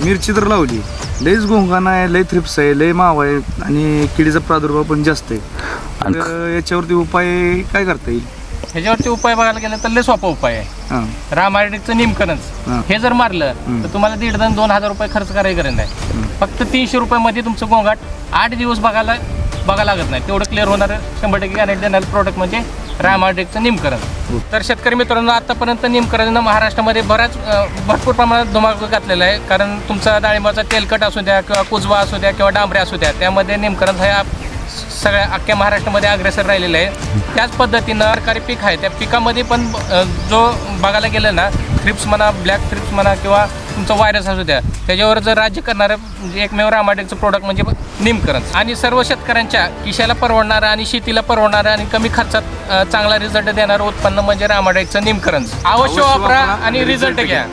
मिरची तर लावली, लईच गोंगाण आहे, लई थ्रिप्स आहे, लई मावा आहे आणि किडीचा प्रादुर्भाव पण जास्त आहे. तर याच्यावरती उपाय काय करता येईल? ह्याच्यावरती उपाय बघायला गेलं तर लय सोपा उपाय आहे. हां रामायणिकचं निमकरंज हां. हे जर मारलं तर तुम्हाला 1,500-2,000 रुपये खर्च करायची गरज नाही. फक्त 300 रुपयामध्ये तुमचं गोंगाट 8 दिवस बघा लागत नाही. तेवढं क्लिअर होणारं 100% गॅरंटी देणारं प्रोडक्ट म्हणजे रामायणिकचं निमकरंज. तर शेतकरी मित्रांनो, आतापर्यंत निमकरंजनं महाराष्ट्रामध्ये भरपूर प्रमाणात धुमाकूळ घातलेला आहे. कारण तुमचा डाळिंबाचा तेलकट असू द्या किंवा कुजवा असू द्या किंवा डांबरे असू द्या, त्यामध्ये निमकरंज हा सगळ्या अख्ख्या महाराष्ट्रामध्ये अग्रेसर राहिलेलं आहे. त्याच पद्धतीनं सरकारी पीक आहे, त्या पिकामध्ये पण जो बघायला गेलं ना, थ्रिप्स म्हणा, ब्लॅक थ्रिप्स म्हणा किंवा तुमचा व्हायरस असू द्या, त्याच्यावर जर राज्य करणारं म्हणजे एकमेव रामायणिकचं प्रोडक्ट म्हणजे निमकरंज. आणि सर्व शेतकऱ्यांच्या खिशाला परवडणारं आणि शेतीला परवडणारं आणि कमी खर्चात चांगला रिझल्ट देणारं उत्पन्न म्हणजे रामायणिकचं निमकरंज. अवश्य वापरा आणि रिझल्ट घ्या.